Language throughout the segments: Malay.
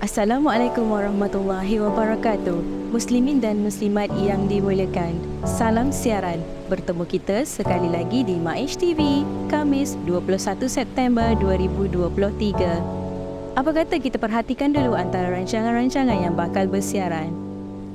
Assalamualaikum warahmatullahi wabarakatuh. Muslimin dan muslimat yang dimuliakan, salam siaran. Bertemu kita sekali lagi di MAISH TV, Khamis 21 September 2023. Apa kata kita perhatikan dulu antara rancangan-rancangan yang bakal bersiaran.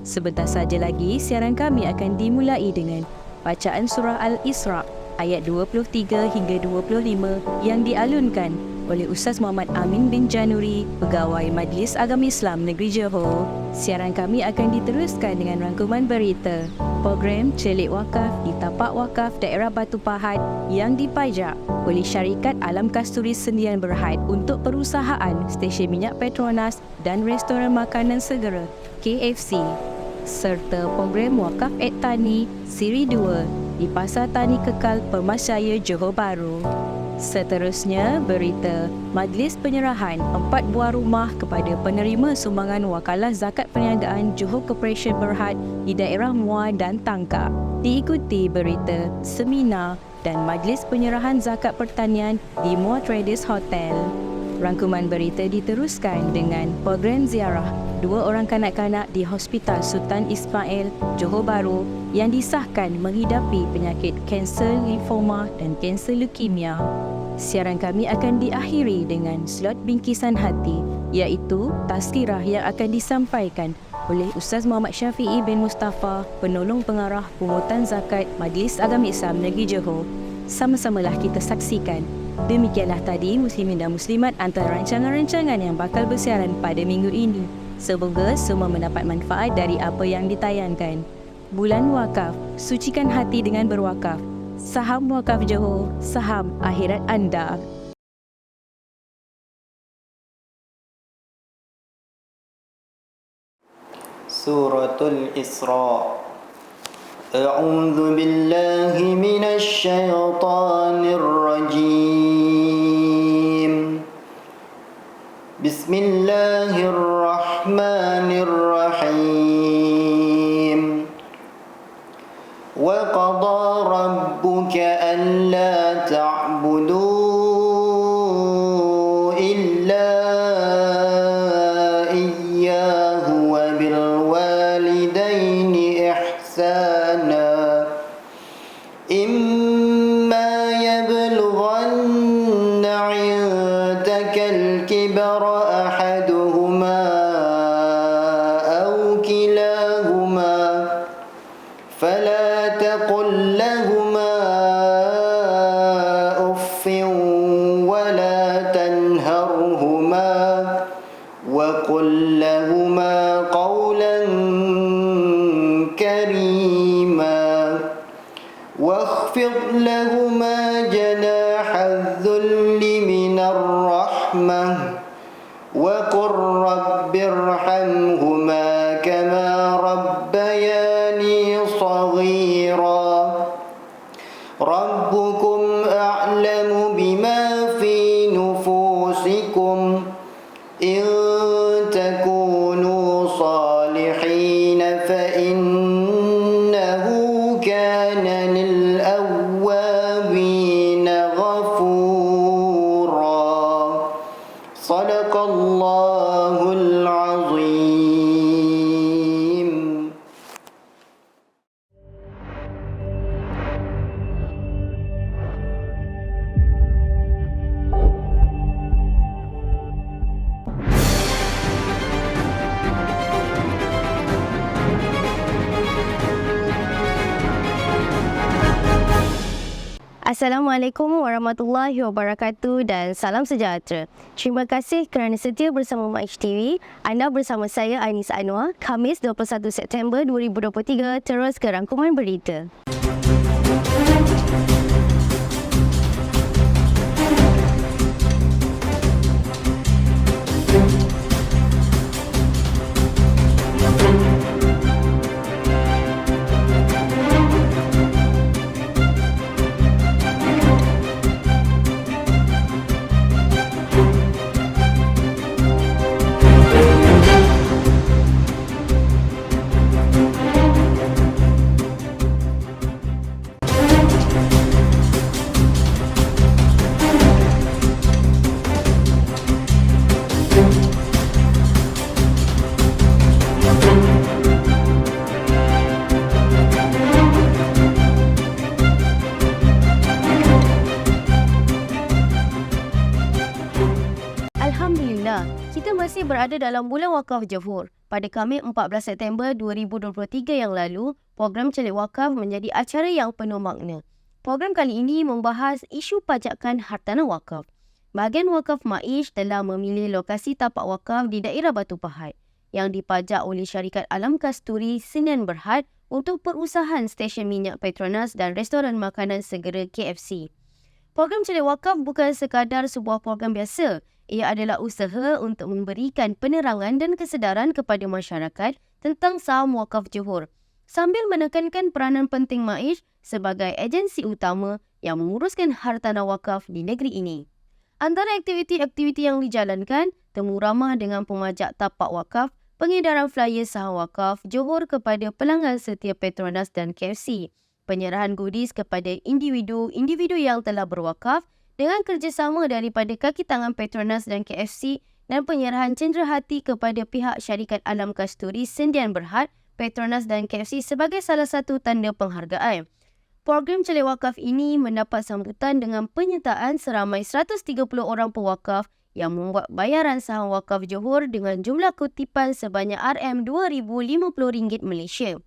Sebentar saja lagi, siaran kami akan dimulai dengan bacaan surah Al-Isra ayat 23 hingga 25 yang dialunkan oleh Ustaz Muhammad Amin bin Januri, Pegawai Majlis Agama Islam Negeri Johor. Siaran kami akan diteruskan dengan rangkuman berita program Celik Wakaf di Tapak Wakaf Daerah Batu Pahat yang dipajak oleh Syarikat Alam Kasturi Sendian Berhad untuk perusahaan stesen minyak Petronas dan restoran makanan segera KFC, serta program Wakaf Ed Tani Siri 2 di Pasar Tani Kekal Pemasjaya Johor Bahru. Seterusnya, berita Majlis Penyerahan 4 buah rumah kepada penerima sumbangan Wakalah Zakat Perniagaan Johor Corporation Berhad di daerah Muar dan Tangkak. Diikuti berita seminar dan Majlis Penyerahan Zakat Pertanian di Muar Traders Hotel. Rangkuman berita diteruskan dengan program ziarah 2 orang kanak-kanak di Hospital Sultan Ismail, Johor Bahru yang disahkan menghidapi penyakit kanser limfoma dan kanser leukemia. Siaran kami akan diakhiri dengan slot bingkisan hati, iaitu tazkirah yang akan disampaikan oleh Ustaz Muhammad Syafi'i bin Mustafa, Penolong Pengarah Pungutan Zakat Majlis Agama Islam Negeri Johor. Sama-samalah kita saksikan. Demikianlah tadi muslimin dan muslimat antara rancangan-rancangan yang bakal bersiaran pada minggu ini. Semoga semua mendapat manfaat dari apa yang ditayangkan. Bulan Wakaf, sucikan hati dengan berwakaf. Saham Wakaf Johor, saham akhirat anda. Suratul Isra. A'udzu billahi minasy syaithanir rajim. Bismillahirrahmanirrahim. Wa qada rabbuka alla ta'budu illa iyyahu wa bil walidaini ihsana. Imma yablughanna 'indaka al-kibara ahaduhuma aw kilahuma fala taqul lahumā uffin wa la tanharhumā wa qul lahumā qawlan karīmā واخفض لهما جناح الذل من الرحمة وقل رب ارحمهما كما ربياني صغيرا ربكم أعلم بما في نفوسكم إن تكونوا صالحين فإنه كان للأوابين غفورا صدق الله العظيم. Assalamualaikum warahmatullahi wabarakatuh dan salam sejahtera. Terima kasih kerana setia bersama MAISH TV. Anda bersama saya Ainis Anwar, Khamis 21 September 2023, terus ke rangkuman berita. masih berada dalam bulan wakaf Johor. Pada Khamis 14 September 2023 yang lalu, program Celik Wakaf menjadi acara yang penuh makna. Program kali ini membahas isu pajakan hartanah wakaf. Bahagian Wakaf Maish telah memilih lokasi tapak wakaf di daerah Batu Pahat yang dipajak oleh syarikat Alam Kasturi Sdn Bhd untuk perusahaan stesen minyak Petronas dan restoran makanan segera KFC. Program Celik Wakaf bukan sekadar sebuah program biasa. Ia adalah usaha untuk memberikan penerangan dan kesedaran kepada masyarakat tentang saham wakaf Johor sambil menekankan peranan penting Maish sebagai agensi utama yang menguruskan hartanah wakaf di negeri ini. Antara aktiviti-aktiviti yang dijalankan, temu ramah dengan pemajak tapak wakaf, pengedaran flyer saham wakaf Johor kepada pelanggan setia Petronas dan KFC, penyerahan goodies kepada individu-individu yang telah berwakaf dengan kerjasama daripada kaki tangan Petronas dan KFC dan penyerahan cenderahati kepada pihak syarikat Alam Kasturi Sdn Bhd, Petronas dan KFC sebagai salah satu tanda penghargaan. Program Celik Wakaf ini mendapat sambutan dengan penyertaan seramai 130 orang pewakaf yang membuat bayaran saham wakaf Johor dengan jumlah kutipan sebanyak RM2,050 Malaysia.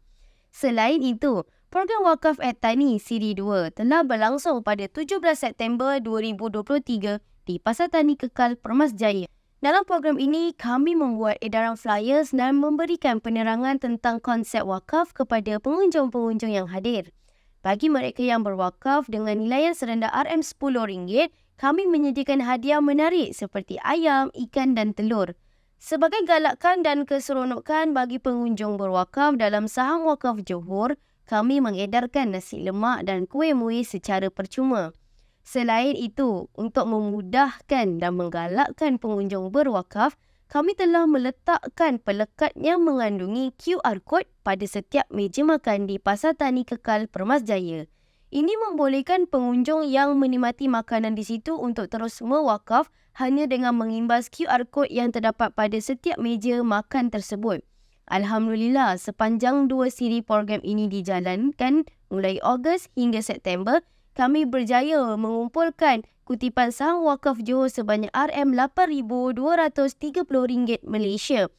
Selain itu, program Wakaf Tani Siri 2 telah berlangsung pada 17 September 2023 di Pasar Tani Kekal Permas Jaya. Dalam program ini, kami membuat edaran flyers dan memberikan penerangan tentang konsep wakaf kepada pengunjung-pengunjung yang hadir. Bagi mereka yang berwakaf dengan nilaian serendah RM10, kami menyediakan hadiah menarik seperti ayam, ikan dan telur. Sebagai galakan dan keseronokan bagi pengunjung berwakaf dalam saham wakaf Johor, kami mengedarkan nasi lemak dan kuih muih secara percuma. Selain itu, untuk memudahkan dan menggalakkan pengunjung berwakaf, kami telah meletakkan pelekat yang mengandungi QR Code pada setiap meja makan di Pasar Tani Kekal Permas Jaya. Ini membolehkan pengunjung yang menikmati makanan di situ untuk terus mewakaf hanya dengan mengimbas QR Code yang terdapat pada setiap meja makan tersebut. Alhamdulillah, sepanjang 2 siri program ini dijalankan mulai Ogos hingga September, kami berjaya mengumpulkan kutipan saham wakaf Johor sebanyak RM8,230 Malaysia.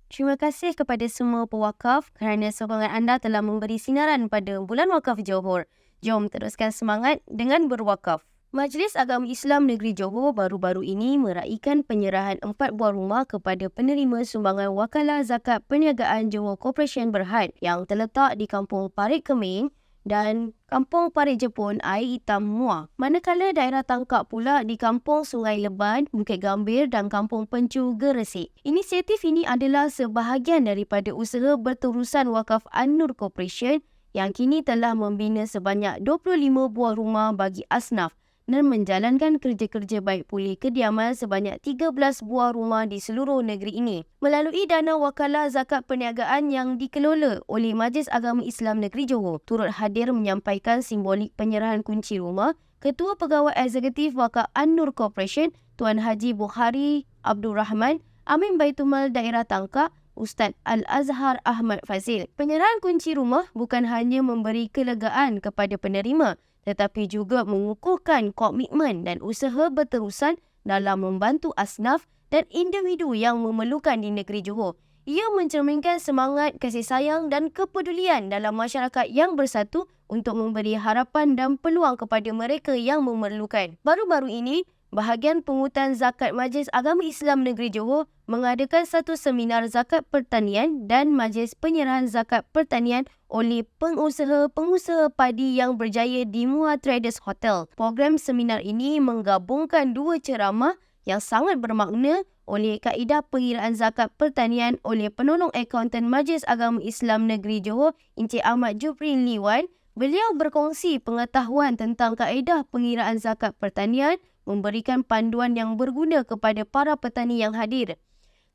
Terima kasih kepada semua pewakaf kerana sokongan anda telah memberi sinaran pada bulan wakaf Johor. Jom teruskan semangat dengan berwakaf. Majlis Agama Islam Negeri Johor baru-baru ini meraihkan penyerahan 4 buah rumah kepada penerima sumbangan Wakalah Zakat Perniagaan Johor Corporation Berhad yang terletak di Kampung Parit Keming dan Kampung Parit Jepun Air Hitam Muar. Manakala daerah tangkap pula di Kampung Sungai Leban, Bukit Gambir dan Kampung Pencu Geresik. Inisiatif ini adalah sebahagian daripada usaha berterusan Wakaf An-Nur Corporation yang kini telah membina sebanyak 25 buah rumah bagi asnaf dan menjalankan kerja-kerja baik pulih kediaman sebanyak 13 buah rumah di seluruh negeri ini. Melalui dana Wakalah Zakat Perniagaan yang dikelola oleh Majlis Agama Islam Negeri Johor, turut hadir menyampaikan simbolik penyerahan kunci rumah Ketua Pegawai Eksekutif Wakaf An-Nur Corporation, Tuan Haji Bukhari Abdul Rahman, Amin Baitulmal Daerah Tangkak, Ustaz Al-Azhar Ahmad Fazil. Penyerahan kunci rumah bukan hanya memberi kelegaan kepada penerima, tetapi juga mengukuhkan komitmen dan usaha berterusan dalam membantu asnaf dan individu yang memerlukan di negeri Johor. Ia mencerminkan semangat kasih sayang dan kepedulian dalam masyarakat yang bersatu untuk memberi harapan dan peluang kepada mereka yang memerlukan. Baru-baru ini, bahagian pungutan zakat Majlis Agama Islam Negeri Johor mengadakan satu seminar zakat pertanian dan majlis penyerahan zakat pertanian oleh pengusaha-pengusaha padi yang berjaya di Muar Traders Hotel. Program seminar ini menggabungkan 2 ceramah yang sangat bermakna oleh kaedah pengiraan zakat pertanian oleh penolong akaunten Majlis Agama Islam Negeri Johor, Encik Ahmad Jupri Liwan. Beliau berkongsi pengetahuan tentang kaedah pengiraan zakat pertanian, memberikan panduan yang berguna kepada para petani yang hadir.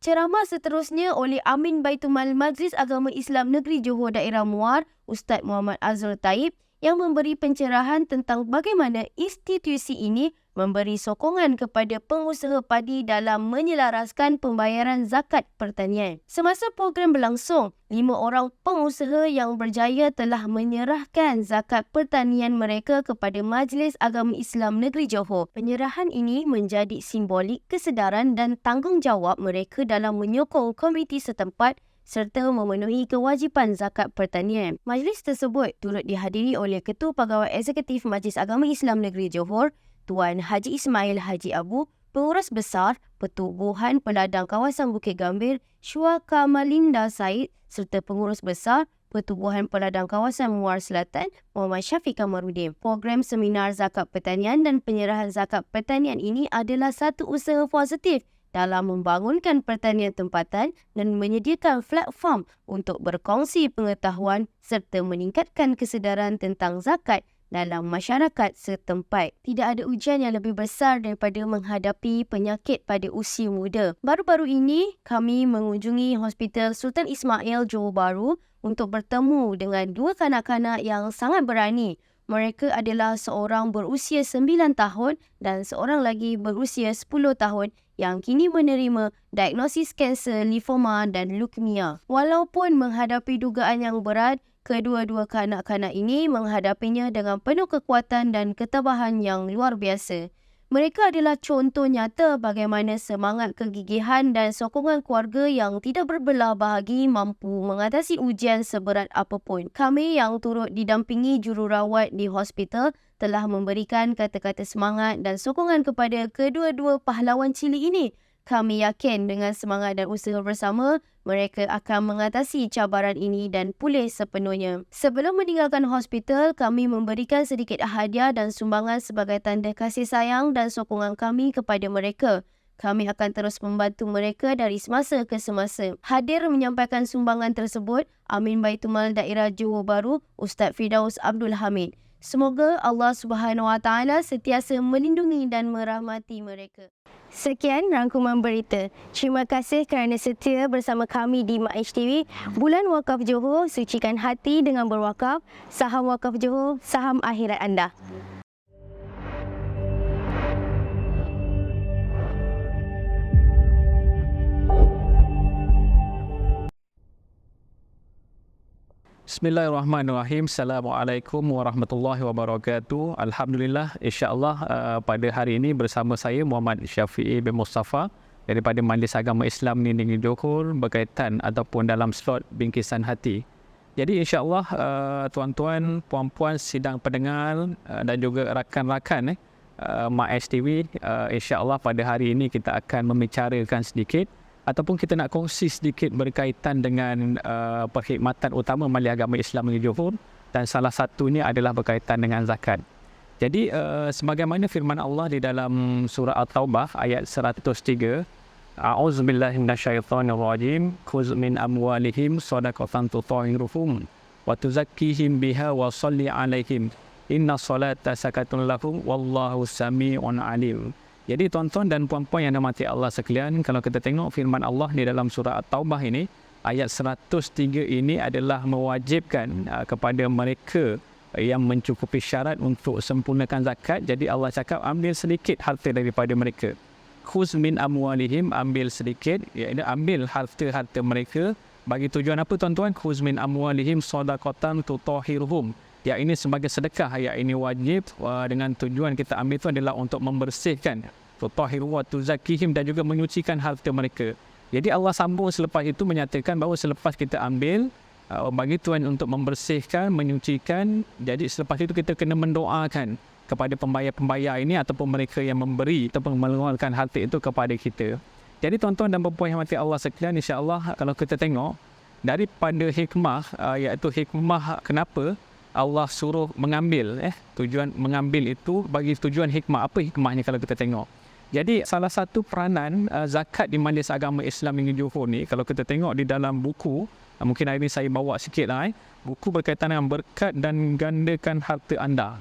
Ceramah seterusnya oleh Amin Baitulmal Majlis Agama Islam Negeri Johor Daerah Muar, Ustaz Muhammad Azrul Taib, yang memberi pencerahan tentang bagaimana institusi ini memberi sokongan kepada pengusaha padi dalam menyelaraskan pembayaran zakat pertanian. Semasa program berlangsung, 5 orang pengusaha yang berjaya telah menyerahkan zakat pertanian mereka kepada Majlis Agama Islam Negeri Johor. Penyerahan ini menjadi simbolik kesedaran dan tanggungjawab mereka dalam menyokong komuniti setempat serta memenuhi kewajipan zakat pertanian. Majlis tersebut turut dihadiri oleh Ketua Pegawai Eksekutif Majlis Agama Islam Negeri Johor, Tuan Haji Ismail Haji Abu, Pengurus Besar Pertubuhan Peladang Kawasan Bukit Gambir, Syua Kamalinda Said serta Pengurus Besar Pertubuhan Peladang Kawasan Muar Selatan, Muhammad Syafiq Kamarudin. Program seminar zakat pertanian dan penyerahan zakat pertanian ini adalah satu usaha positif dalam membangunkan pertanian tempatan dan menyediakan platform untuk berkongsi pengetahuan serta meningkatkan kesedaran tentang zakat dalam masyarakat setempat. Tidak ada ujian yang lebih besar daripada menghadapi penyakit pada usia muda. Baru-baru ini, kami mengunjungi Hospital Sultan Ismail Johor Bahru untuk bertemu dengan 2 kanak-kanak yang sangat berani. Mereka adalah seorang berusia 9 tahun dan seorang lagi berusia 10 tahun yang kini menerima diagnosis kanser limfoma dan leukemia. Walaupun menghadapi dugaan yang berat, kedua-dua kanak-kanak ini menghadapinya dengan penuh kekuatan dan ketabahan yang luar biasa. Mereka adalah contoh nyata bagaimana semangat kegigihan dan sokongan keluarga yang tidak berbelah bahagi mampu mengatasi ujian seberat apapun. Kami yang turut didampingi jururawat di hospital telah memberikan kata-kata semangat dan sokongan kepada kedua-dua pahlawan cilik ini. Kami yakin dengan semangat dan usaha bersama, mereka akan mengatasi cabaran ini dan pulih sepenuhnya. Sebelum meninggalkan hospital, kami memberikan sedikit hadiah dan sumbangan sebagai tanda kasih sayang dan sokongan kami kepada mereka. Kami akan terus membantu mereka dari semasa ke semasa. Hadir menyampaikan sumbangan tersebut, Amin Baitul Daerah Johor Bahru, Ustaz Firdaus Abdul Hamid. Semoga Allah Subhanahu Wa Taala sentiasa melindungi dan merahmati mereka. Sekian rangkuman berita. Terima kasih kerana setia bersama kami di MAIS TV. Bulan Wakaf Johor, sucikan hati dengan berwakaf. Saham Wakaf Johor, saham akhirat anda. Bismillahirrahmanirrahim. Assalamualaikum warahmatullahi wabarakatuh. Alhamdulillah, insya-Allah pada hari ini bersama saya Muhammad Syafiq bin Mustafa daripada Majlis Agama Islam Negeri Johor berkaitan ataupun dalam slot bingkisan hati. Jadi insya-Allah tuan-tuan, puan-puan, sidang pendengar dan juga rakan-rakan MAIS TV, insya-Allah pada hari ini kita akan membicarakan sedikit ataupun kita nak kongsi sedikit berkaitan dengan perkhidmatan utama Majlis Agama Islam Negeri Johor, dan salah satunya adalah berkaitan dengan zakat. Jadi sebagaimana firman Allah di dalam surah At-Taubah ayat 103, A'udzubillahi minasyaitonirrajim, khudz min amwalihim shadaqatan tutahhiruhum wa tuzakkihim biha wa shalli 'alaihim inna salata sakatun lahum wallahu sami'un 'alim. Jadi tuan-tuan dan puan-puan yang dirahmati Allah sekalian, kalau kita tengok firman Allah di dalam surah At-Taubah ini, ayat 103 ini adalah mewajibkan kepada mereka yang mencukupi syarat untuk sempurnakan zakat. Jadi Allah cakap ambil sedikit harta daripada mereka. Khuz min amwalihim, ambil sedikit, iaitu ambil harta-harta mereka. Bagi tujuan apa tuan-tuan? Khuz min amwalihim shadaqatan tutahhiruhum. Ya, ini sebagai sedekah. Ya, ini wajib dengan tujuan kita ambil itu adalah untuk membersihkan, tutahhiru wa tuzakkihim, dan juga menyucikan harta mereka. Jadi Allah sambung selepas itu menyatakan bahawa selepas kita ambil bagi Tuhan untuk membersihkan, menyucikan, jadi selepas itu kita kena mendoakan kepada pembayar-pembayar ini ataupun mereka yang memberi ataupun mengeluarkan harta itu kepada kita. Jadi tuan-tuan dan puan-puan yang dirahmati Allah sekalian, insya-Allah kalau kita tengok daripada hikmah, iaitu hikmah kenapa Allah suruh mengambil, tujuan mengambil itu bagi tujuan hikmah. Apa hikmahnya kalau kita tengok? Jadi salah satu peranan zakat di Majlis Agama Islam Negeri Johor ni, kalau kita tengok di dalam buku, mungkin hari ini saya bawa sikit lah, buku berkaitan dengan berkat dan gandakan harta anda.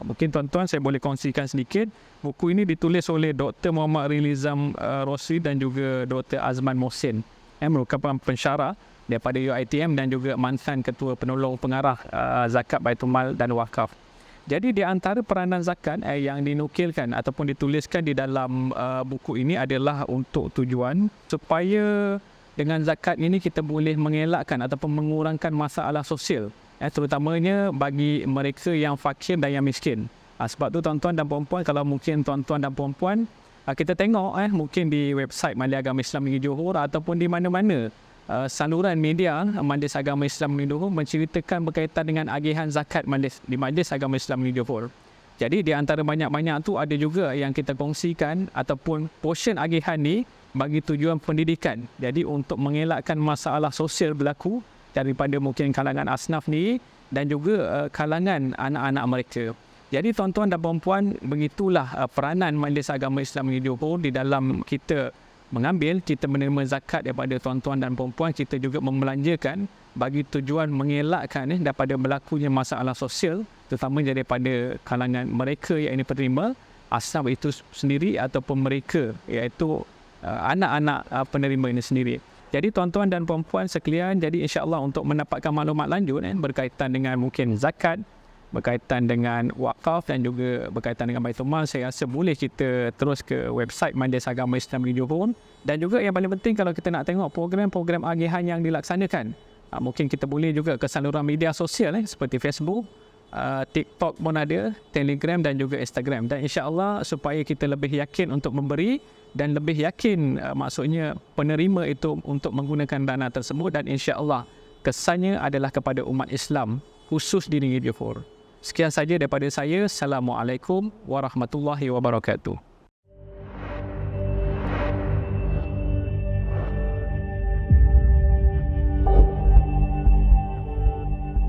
Mungkin tuan-tuan saya boleh kongsikan sedikit. Buku ini ditulis oleh Dr. Muhammad Rilizam Rosli dan juga Dr. Azman Mohsin, merupakan pensyarah daripada UiTM dan juga mantan ketua penolong pengarah zakat Baitul Mal dan Wakaf. Jadi di antara peranan zakat yang dinukilkan ataupun dituliskan di dalam buku ini adalah untuk tujuan supaya dengan zakat ini kita boleh mengelakkan ataupun mengurangkan masalah sosial, terutamanya bagi mereka yang fakir dan yang miskin. Sebab tu tuan-tuan dan puan-puan, kalau mungkin tuan-tuan dan puan-puan kita tengok mungkin di website Majlis Agama Islam Negeri Johor ataupun di mana-mana saluran media Majlis Agama Islam Negeri Johor menceritakan berkaitan dengan agihan zakat di Majlis Agama Islam Negeri Johor. Jadi di antara banyak-banyak tu ada juga yang kita kongsikan ataupun portion agihan ni bagi tujuan pendidikan. Jadi untuk mengelakkan masalah sosial berlaku daripada mungkin kalangan asnaf ni dan juga kalangan anak-anak mereka. Jadi tuan-tuan dan puan-puan, begitulah peranan Majlis Agama Islam Negeri Johor di dalam kita kita menerima zakat daripada tuan-tuan dan puan-puan, kita juga membelanjakan bagi tujuan mengelakkan daripada berlakunya masalah sosial, terutama daripada kalangan mereka yang ini penerima, asnaf itu sendiri ataupun mereka iaitu anak-anak penerima ini sendiri. Jadi tuan-tuan dan puan-puan sekalian, jadi insya-Allah untuk mendapatkan maklumat lanjut berkaitan dengan mungkin zakat, berkaitan dengan wakaf dan juga berkaitan dengan Baitul Mal, saya rasa boleh kita terus ke website Majlis Agama Islam Negeri Johor. Dan juga yang paling penting kalau kita nak tengok program-program agihan yang dilaksanakan, mungkin kita boleh juga ke saluran media sosial seperti Facebook, TikTok pun ada, Telegram dan juga Instagram. Dan insya-Allah supaya kita lebih yakin untuk memberi dan lebih yakin maksudnya penerima itu untuk menggunakan dana tersebut, dan insya-Allah kesannya adalah kepada umat Islam khusus di Negeri Johor. Sekian saja daripada saya. Assalamualaikum warahmatullahi wabarakatuh.